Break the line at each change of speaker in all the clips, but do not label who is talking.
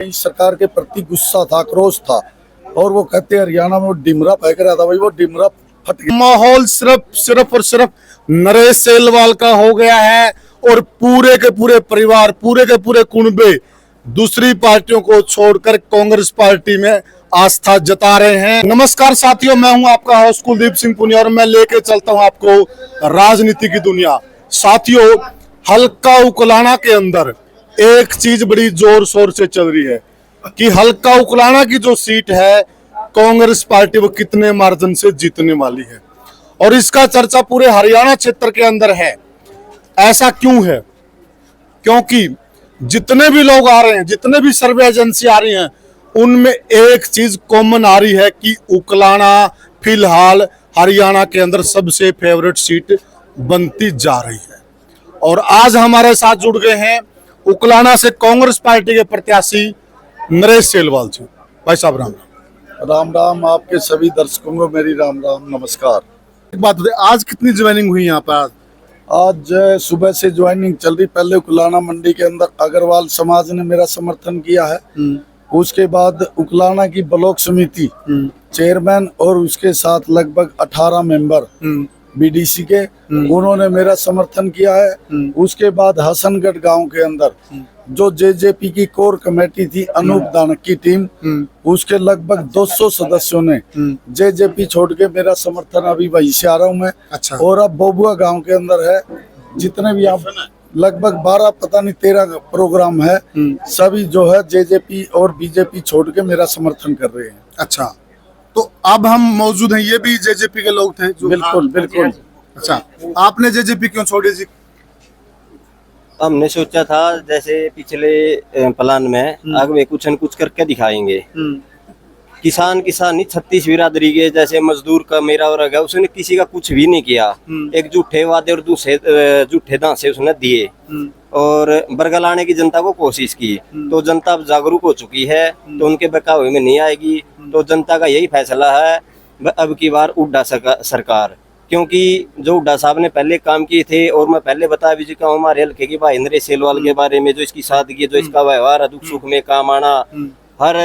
इस सरकार के प्रति गुस्सा था, क्रोध था, और वो कहते हरियाणा में वो डिमरा फेंक रहा था, भाई वो डिमरा फट गया।
माहौल सिर्फ और सिर्फ नरेश सेलवाल का हो गया है और पूरे के पूरे परिवार, पूरे के पूरे कुनबे दूसरी पार्टियों को छोड़कर कांग्रेस पार्टी में आस्था जता रहे हैं। नमस्कार साथियों, मैं हूं आपका होस्ट कुलदीप सिंह पुनिया और मैं लेके चलता हूं आपको राजनीति की दुनिया। साथियों, हल्का उकलाना के अंदर एक चीज बड़ी जोर शोर से चल रही है कि हल्का उकलाना की जो सीट है कांग्रेस पार्टी वो कितने मार्जिन से जीतने वाली है, और इसका चर्चा पूरे हरियाणा क्षेत्र के अंदर है। ऐसा क्यों है? क्योंकि जितने भी लोग आ रहे हैं, जितने भी सर्वे एजेंसी आ रही हैं, उनमें एक चीज कॉमन आ रही है कि उकलाना फिलहाल हरियाणा के अंदर सबसे फेवरेट सीट बनती जा रही है। और आज हमारे साथ जुड़ गए हैं उकलाना से कांग्रेस पार्टी के प्रत्याशी नरेश सेलवाल जी। भाई साहब राम राम।
राम राम, आपके सभी दर्शकों को मेरी राम राम, नमस्कार।
एक बात बताइए, आज कितनी ज्वाइनिंग हुई यहाँ पर?
आज सुबह से ज्वाइनिंग चल रही। पहले उकलाना मंडी के अंदर अग्रवाल समाज ने मेरा समर्थन किया है, उसके बाद उकलाना की ब्लॉक समिति चेयरमैन और उसके साथ लगभग 18 मेंबर बीडीसी के, उन्होंने मेरा समर्थन किया है। उसके बाद हसनगढ़ गांव के अंदर जो जेजेपी की कोर कमेटी थी, अनूप दानक की टीम, उसके लगभग 200 सदस्यों ने जेजेपी छोड़ के मेरा समर्थन, अभी वहीं से आ रहा हूँ मैं।
अच्छा।
और अब बोबुआ गांव के अंदर है, जितने भी आप लगभग 12 पता नहीं 13 प्रोग्राम है, सभी जो है जेजेपी और बीजेपी छोड़ के मेरा समर्थन कर रहे हैं।
अच्छा, तो अब हम मौजूद हैं, ये भी जेजेपी के लोग थे जो?
बिल्कुल बिल्कुल।
अच्छा, आपने जेजेपी क्यों छोड़ी जी?
हमने सोचा था जैसे पिछले प्लान में आगे कुछ न कुछ करके दिखाएंगे। किसान नहीं, 36 बिरादरी के जैसे मजदूर का मेरा और गया, उसने किसी का कुछ भी नहीं किया। एक झूठे वादे और दूसरे झूठे दांसे उसने दिए और बरगलाने की जनता को कोशिश की। तो जनता अब जागरूक हो चुकी है, तो उनके बहकावे में नहीं आएगी। तो जनता का यही फैसला है अब की बार हुड्डा सरकार, क्योंकि जो हुड्डा साहब ने पहले काम किए थे, और मैं पहले बता भी चुका हूँ हमारे हल्के के भाई नरेश सेलवाल के बारे में, जो इसकी सादगी, जो इसका व्यवहार, दुख सुख में काम आना, हर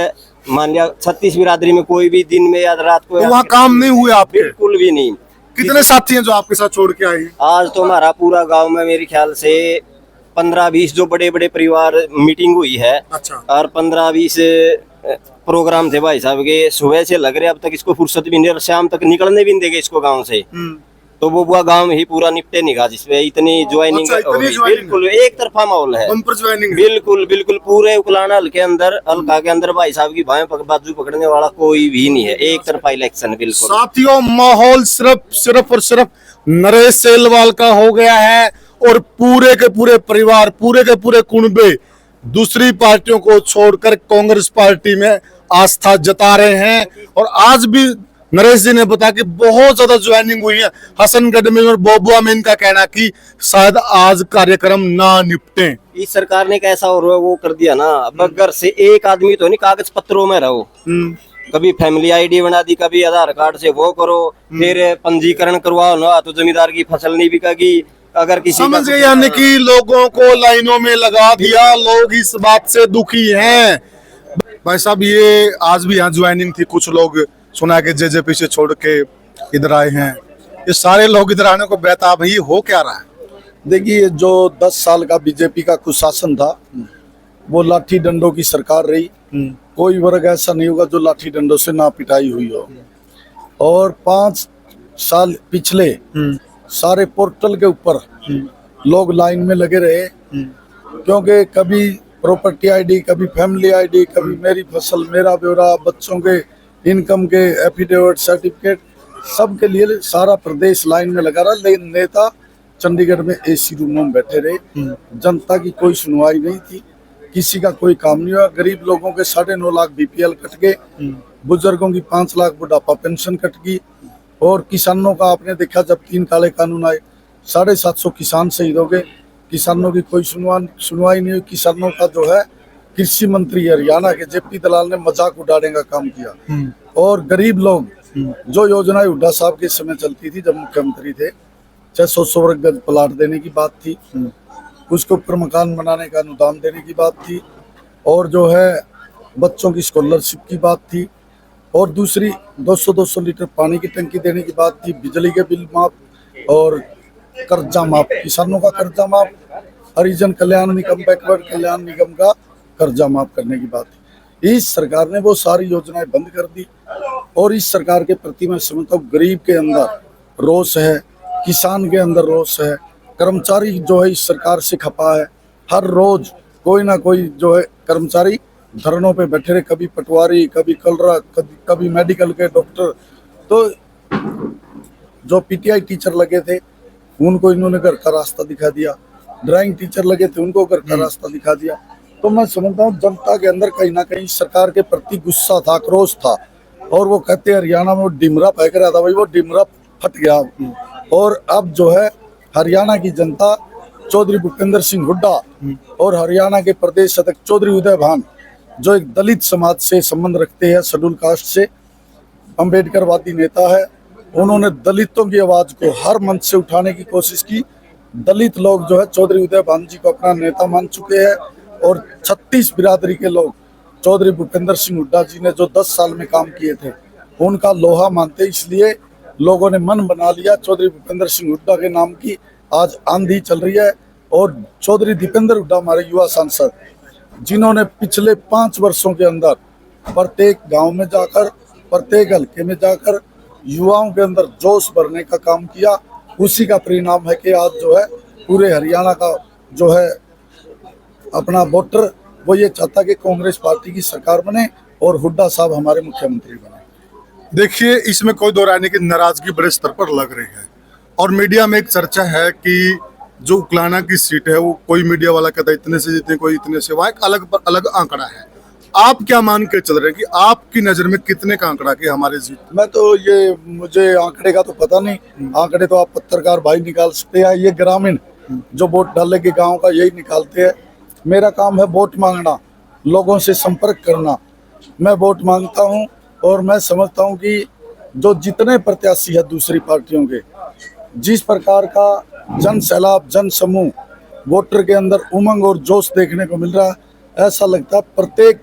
मान लिया 36 बिरादरी में कोई भी दिन में या रात को
तो वहाँ काम नहीं हुए आपके?
बिल्कुल भी नहीं।
कितने साथी हैं जो आपके साथ छोड़ के आए?
आज तो हमारा पूरा गांव में मेरे ख्याल से 15-20 जो बड़े बड़े परिवार मीटिंग हुई है।
अच्छा।
और 15-20 प्रोग्राम थे भाई साहब के। सुबह से लग रहे अब तक इसको फुर्सत भी नहीं, शाम तक निकलने भी नहीं देंगे इसको गांव से। तो वो बुआ गांव में ही पूरा निपटे निकाह, जिसमें इतनी ज्वाइनिंग।
अच्छा,
बिल्कुल एक तरफा माहौल है।
Bumper joining.
बिल्कुल बिल्कुल पूरे उकलाना हल्का के अंदर भाई साहब की बाजू पकड़ने वाला कोई भी नहीं है, एक तरफा इलेक्शन। बिल्कुल
साथियों, माहौल सिर्फ और सिर्फ नरेश सेलवाल का हो गया है और पूरे के पूरे परिवार, पूरे के पूरे कुनबे दूसरी पार्टियों को छोड़कर कांग्रेस पार्टी में आस्था जता रहे हैं। और आज भी नरेश जी ने बताया कि बहुत ज्यादा ज्वाइनिंग हुई है हसनगढ़ में और बोबुआ में। इनका कहना कि शायद आज कार्यक्रम ना निपटे।
इस सरकार ने कैसा और वो कर दिया ना, अब घर से एक आदमी तो नहीं, कागज पत्रों में रहो। कभी फैमिली आईडी बना दी, कभी आधार कार्ड से वो करो, फिर पंजीकरण करवाओ ना, तो जमींदार की फसल नहीं बिकेगी। अगर किसी
समझ गए, यानी कि लोगों को लाइनों में लगा दिया। लोग इस बात से दुखी हैं। भाई साहब, ये आज भी यहाँ ज्वाइनिंग थी, कुछ लोग सुना के जेजेपी से छोड़ के इधर आए हैं। ये सारे लोग इधर आने को बेताब है, ये हो क्या रहा है?
देखिए, जो 10 साल का बीजेपी का कुशासन था, वो लाठी डंडों की सरकार रही। कोई वर्ग ऐसा नहीं होगा जो लाठी डंडों से ना पिटाई हुई हो। और 5 साल पिछले सारे पोर्टल के ऊपर लोग लाइन में लगे रहे, क्योंकि कभी प्रॉपर्टी आईडी, कभी फैमिली आईडी, कभी मेरी फसल, मेरा ब्यौरा, बच्चों के इनकम के एफिडेविट, सर्टिफिकेट, सब के लिए सारा प्रदेश लाइन में लगा रहा। लेकिन नेता चंडीगढ़ में एसी रूमों में बैठे रहे। जनता की कोई सुनवाई नहीं थी, किसी का कोई काम नहीं हुआ। गरीब लोगों के 9.5 लाख बीपीएल कट गए, बुजुर्गों की 5 लाख बुढ़ापा पेंशन कट गई। और किसानों का आपने देखा, जब 3 काले कानून आए, 750 किसान शहीद हो गए। किसानों की कोई सुनवाई नहीं हुई। किसानों का जो है, कृषि मंत्री हरियाणा के जेपी दलाल ने मजाक उड़ाने का काम किया। और गरीब लोग, जो योजनाएं हुड्डा साहब के समय चलती थी जब मुख्यमंत्री थे, चाहे 100 वर्ग गज प्लाट देने की बात थी, उसके ऊपर मकान बनाने का अनुदान देने की बात थी, और जो है बच्चों की स्कॉलरशिप की बात थी, और दूसरी 200-200 लीटर पानी की टंकी देने की बात थी, बिजली के बिल माफ और कर्जा माफ, किसानों का कर्जा माफ, हरिजन कल्याण निगम, बैकवर्ड कल्याण निगम का कर्जा माफ करने की बात थी। इस सरकार ने वो सारी योजनाएं बंद कर दी। और इस सरकार के प्रति मैं समझता हूँ गरीब के अंदर रोष है, किसान के अंदर रोष है, कर्मचारी जो है इस सरकार से खपा है। हर रोज कोई ना कोई जो है कर्मचारी धरनों पे बैठे रहे, कभी पटवारी, कभी कलरा, कभी मेडिकल के डॉक्टर। तो जो पीटीआई टीचर लगे थे उनको इन्होंने घर का रास्ता दिखा दिया, ड्राइंग टीचर लगे थे उनको घर का रास्ता दिखा दिया। तो मैं समझता हूँ जनता के अंदर कहीं ना कहीं सरकार के प्रति गुस्सा था, आक्रोश था। और वो कहते हैं हरियाणा में वो डिमरा फेंक रहा था, भाई वो डिमरा फट गया। और अब जो है हरियाणा की जनता चौधरी भूपेंद्र सिंह हुड्डा और हरियाणा के प्रदेश अध्यक्ष चौधरी उदय भान, जो एक दलित समाज से संबंध रखते हैं, शेड्यूल कास्ट से, अम्बेडकरवादी नेता है, उन्होंने दलितों की आवाज को हर मंच से उठाने की कोशिश की। दलित लोग जो है चौधरी उदय भान जी को अपना नेता मान चुके हैं। और 36 बिरादरी के लोग चौधरी भूपेंद्र सिंह हुड्डा जी ने जो 10 साल में काम किए थे उनका लोहा मानते, इसलिए लोगों ने मन बना लिया चौधरी भूपेंद्र सिंह हुड्डा के नाम की आज आंधी चल रही है। और चौधरी दीपेंद्र हुड्डा हमारे युवा सांसद, जिन्होंने पिछले 5 वर्षों के अंदर प्रत्येक गांव में जाकर, प्रत्येक हल्के में जाकर युवाओं के अंदर जोश भरने का काम किया, उसी का परिणाम है कि आज जो है पूरे हरियाणा का जो है अपना वोटर वो ये चाहता कि कांग्रेस पार्टी की सरकार बने और हुड्डा साहब हमारे मुख्यमंत्री बने।
देखिए, इसमें कोई दो राय नहीं कि नाराजगी बड़े स्तर पर लग रही है। और मीडिया में एक चर्चा है कि जो उकलाना की सीट है वो कोई मीडिया वाला कहता है इतने से जीते, कोई इतने से, वह एक अलग आंकड़ा है। आप क्या मान के चल रहे हैं कि आपकी नजर में कितने का आंकड़ा के हमारे जीत?
मैं तो ये, मुझे आंकड़े का तो पता नहीं, आंकड़े तो आप पत्रकार भाई निकाल सकते हैं। ये ग्रामीण जो वोट डाले के गांव का यही निकालते हैं। मेरा काम है वोट मांगना, लोगों से संपर्क करना। मैं वोट मांगता हूं और मैं समझता हूं कि जो जितने प्रत्याशी है दूसरी पार्टियों के, जिस प्रकार का जन सैलाब, जन समूह, वोटर के अंदर उमंग और जोश देखने को मिल रहा है, ऐसा लगता है प्रत्येक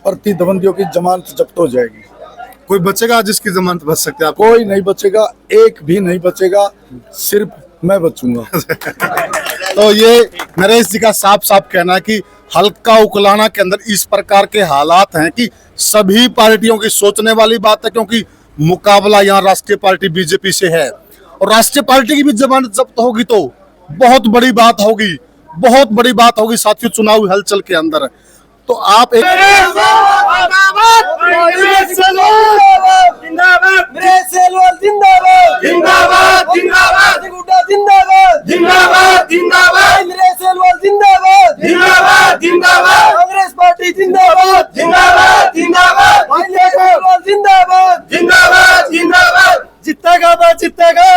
प्रतिद्वंदियों की जमानत जब्त हो जाएगी।
कोई बचेगा जिसकी जमानत बच सकती है?
कोई नहीं बचेगा, एक भी नहीं बचेगा, सिर्फ मैं बचूंगा।
तो ये नरेश जी का साफ साफ कहना है कि हल्का उकलाना के अंदर इस प्रकार के हालात हैं कि सभी पार्टियों की सोचने वाली बात है, क्योंकि मुकाबला यहाँ राष्ट्रीय पार्टी बीजेपी से है। और राष्ट्रीय पार्टी की भी जमानत जब्त होगी तो बहुत बड़ी बात होगी, बहुत बड़ी बात होगी साथियों चुनावी हलचल के अंदर। तो आप एक
कांग्रेस पार्टी जिंदाबाद, जिंदाबाद, जिंदाबाद, जिंदाबाद, जिंदाबाद, जिंदाबाद, जीतेगा, जीतेगा।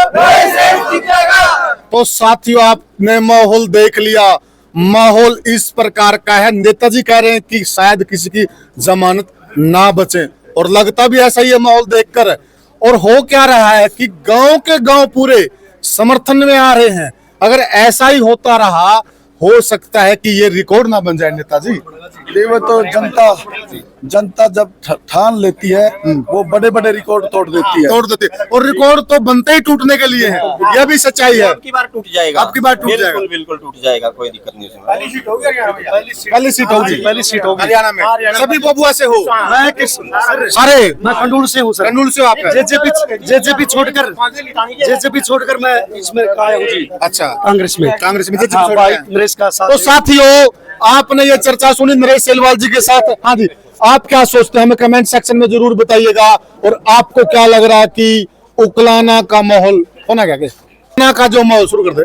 तो साथियों आपने माहौल देख लिया, माहौल इस प्रकार का है। नेताजी कह रहे हैं कि शायद किसी की जमानत ना बचे, और लगता भी ऐसा ही है माहौल देखकर। और हो क्या रहा है कि गांव के गांव पूरे समर्थन में आ रहे हैं। अगर ऐसा ही होता रहा, हो सकता है कि ये रिकॉर्ड ना बन जाए नेताजी।
वो तो जनता जब ठान लेती है वो बड़े बड़े रिकॉर्ड तोड़ देती है।
और रिकॉर्ड तो बनते ही टूटने के लिए है, यह भी सच्चाई है।
आपकी बार टूट जाएगा,
आपकी बार टूट जाएगा,
बिल्कुल टूट जाएगा, कोई दिक्कत नहीं है।
पहली सीट होगी हरियाणा में। सभी बबुआ से हो?
मैं किस
अरे
मैं खंडूर से हूँ सर।
रंडूल से हो आप?
जेजेपी छोड़कर मैं इसमें आया हूँ जी।
अच्छा,
कांग्रेस में
जेजेपी छोड़
भाई
रहे हैं।
नरेश का साथ।
तो साथियों आपने ये चर्चा सुनी नरेश सेलवाल जी के साथ। हाँ जी, आप क्या सोचते हैं हमें कमेंट सेक्शन में जरूर बताइएगा। और आपको क्या लग रहा है कि उकलाना का माहौल होना क्या, उकलाना का जो माहौल, शुरू कर दे,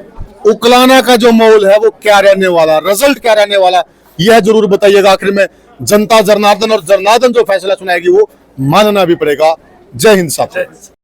उकलाना का जो माहौल है वो क्या रहने वाला, रिजल्ट क्या रहने वाला, यह जरूर बताइएगा। आखिर में जनता जनार्दन, और जनार्दन जो फैसला सुनाएगी वो मानना भी पड़ेगा। जय हिंद साथियों।